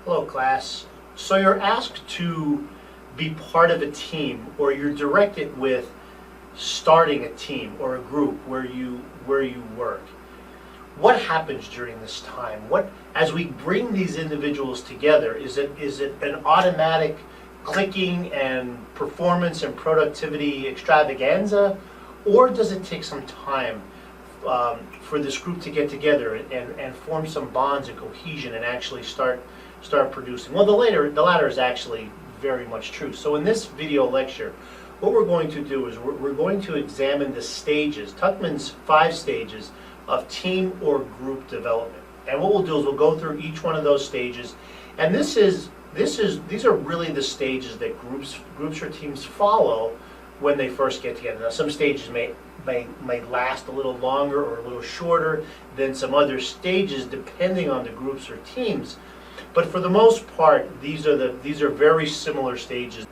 Hello, class. So you're asked to be part of a team, or you're directed with starting a team or a group where you work. What happens during this time? What, as we bring these individuals together, is it an automatic clicking and performance and productivity extravaganza, or does it take some time for this group to get together and form some bonds and cohesion and actually start producing? Well, the latter is actually very much true. So in this video lecture, what we're going to do is we're going to examine the stages, Tuckman's 5 stages of team or group development. And what we'll do is we'll go through each one of those stages, and these are really the stages that groups or teams follow when they first get together. Now, some stages may last a little longer or a little shorter than some other stages, depending on the groups or teams. But for the most part, these are very similar stages.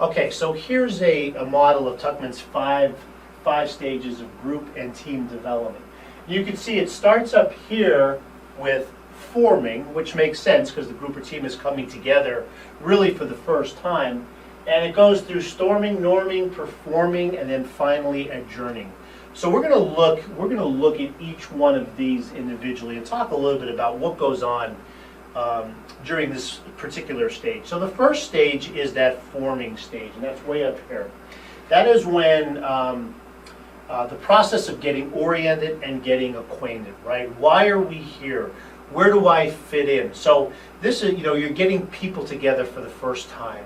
Okay, so here's a model of Tuckman's five stages of group and team development. You can see it starts up here with forming, which makes sense because the group or team is coming together really for the first time. And it goes through storming, norming, performing, and then finally adjourning. So we're going to look at each one of these individually and talk a little bit about what goes on during this particular stage. So the first stage is that forming stage, and that's way up here. That is when the process of getting oriented and getting acquainted, right? Why are we here? Where do I fit in? So this is, you're getting people together for the first time.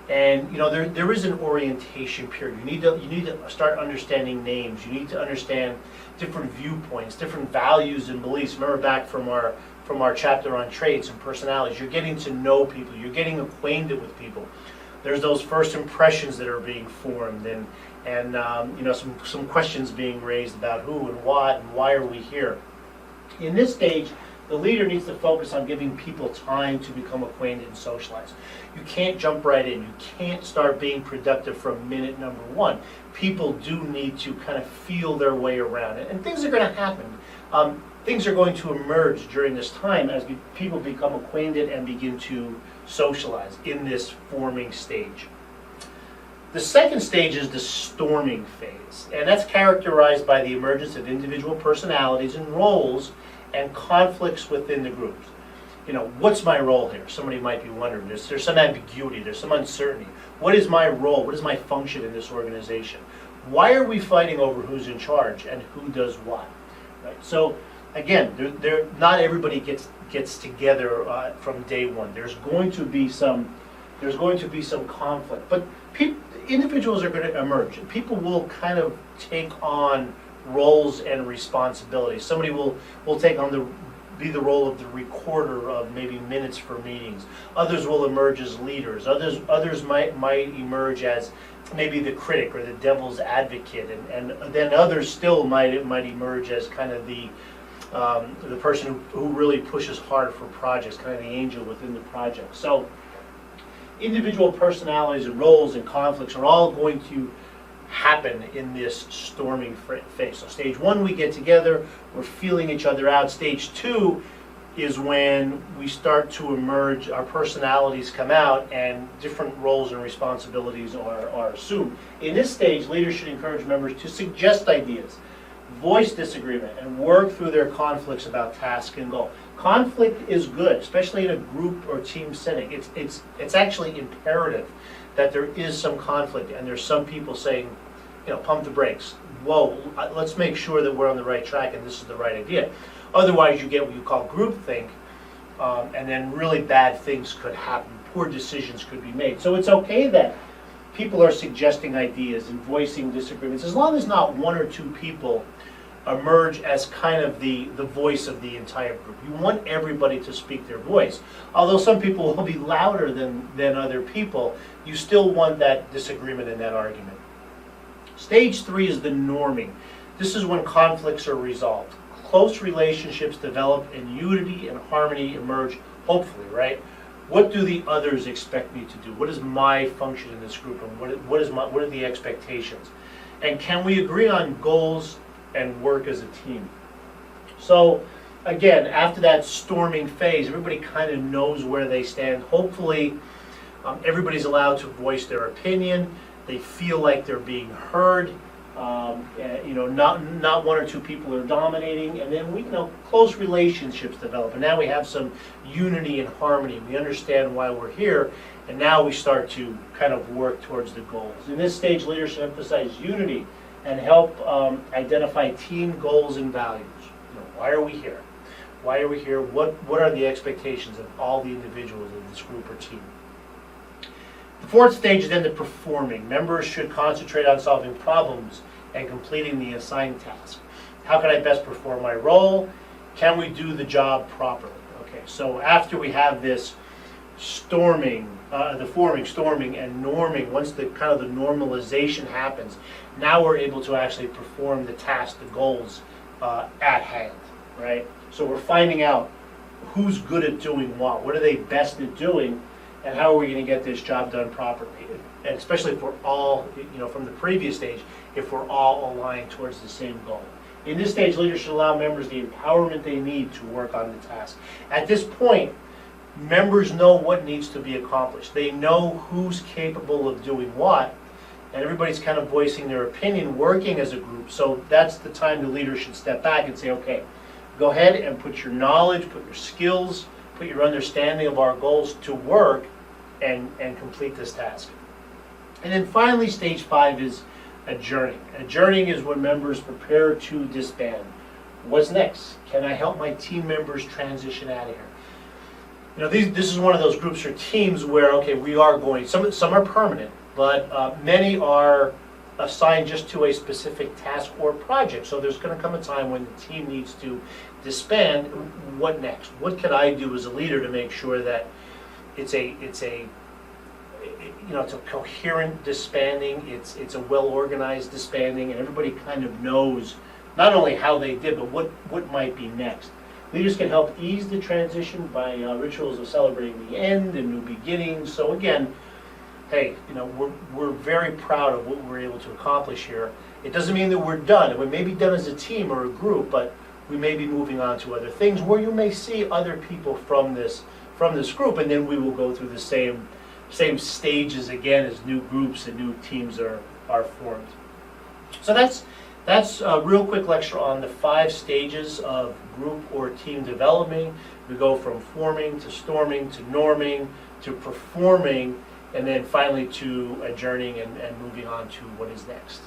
And there is an orientation period. You need to start understanding names. You need to understand different viewpoints, different values and beliefs. Remember back from our chapter on traits and personalities, you're getting to know people. You're getting acquainted with people. There's those first impressions that are being formed, and some questions being raised about who and what and why are we here. In this stage, the leader needs to focus on giving people time to become acquainted and socialize. You can't jump right in. You can't start being productive from minute number 1. People do need to kind of feel their way around it, and things are going to happen. Things are going to emerge during this time as people become acquainted and begin to socialize in this forming stage. The second stage is the storming phase, and that's characterized by the emergence of individual personalities and roles and conflicts within the groups. What's my role here? Somebody might be wondering. There's some ambiguity, there's some uncertainty. What is my role? What is my function in this organization? Why are we fighting over who's in charge and who does what? Right? So again, not everybody gets together from day one. There's going to be some conflict, but individuals are going to emerge. People will kind of take on roles and responsibilities. Somebody will take on be the role of the recorder of maybe minutes for meetings. Others will emerge as leaders. Others might emerge as maybe the critic or the devil's advocate, and then others still might emerge as kind of the person who really pushes hard for projects, kind of the angel within the project. So individual personalities and roles and conflicts are all going to happen in this storming phase. So stage 1, we get together, we're feeling each other out. Stage 2 is when we start to emerge, our personalities come out, and different roles and responsibilities are assumed. In this stage, leaders should encourage members to suggest ideas, voice disagreement, and work through their conflicts about task and goal. Conflict is good, especially in a group or team setting. It's actually imperative that there is some conflict, and there's some people saying, pump the brakes. Whoa, let's make sure that we're on the right track and this is the right idea. Otherwise, you get what you call groupthink, and then really bad things could happen. Poor decisions could be made. So it's okay that people are suggesting ideas and voicing disagreements, as long as not 1 or 2 people emerge as kind of the voice of the entire group. You want everybody to speak their voice. Although some people will be louder than other people, you still want that disagreement and that argument. Stage 3 is the norming. This is when conflicts are resolved. Close relationships develop and unity and harmony emerge, hopefully, right? What do the others expect me to do? What is my function in this group, and what are the expectations? And can we agree on goals and work as a team? So again, after that storming phase, everybody kind of knows where they stand. Hopefully, everybody's allowed to voice their opinion. They feel like they're being heard. Not one or two people are dominating, and then close relationships develop. And now we have some unity and harmony. We understand why we're here, and now we start to kind of work towards the goals. In this stage, leaders should emphasize unity and help identify team goals and values. Why are we here? Why are we here? What are the expectations of all the individuals in this group or team? The fourth stage is then the performing. Members should concentrate on solving problems and completing the assigned task. How can I best perform my role? Can we do the job properly? Okay, so after we have this storming, storming, and norming, once the kind of the normalization happens, now we're able to actually perform the task, the goals at hand, right? So we're finding out who's good at doing what are they best at doing, and how are we going to get this job done properly? And especially if we're all, from the previous stage, if we're all aligned towards the same goal. In this stage, leaders should allow members the empowerment they need to work on the task. At this point, members know what needs to be accomplished. They know who's capable of doing what, and everybody's kind of voicing their opinion, working as a group. So that's the time the leader should step back and say, okay, go ahead and put your knowledge, put your skills, put your understanding of our goals to work and complete this task. And then finally, stage 5 is adjourning. Adjourning is when members prepare to disband. What's next? Can I help my team members transition out of here? This is one of those groups or teams where, okay, we are going, some are permanent, but many are assigned just to a specific task or project. So there's going to come a time when the team needs to disband. What next? What can I do as a leader to make sure that it's a coherent disbanding, it's a well-organized disbanding, and everybody kind of knows not only how they did, but what might be next. Leaders can help ease the transition by rituals of celebrating the end and new beginnings. So again, hey, we're very proud of what we're able to accomplish here. It doesn't mean that we're done. We may be done as a team or a group, but we may be moving on to other things where you may see other people from this group, and then we will go through the same stages again as new groups and new teams are formed. So that's a real quick lecture on the 5 stages of group or team development. We go from forming to storming to norming to performing, and then finally to adjourning and moving on to what is next.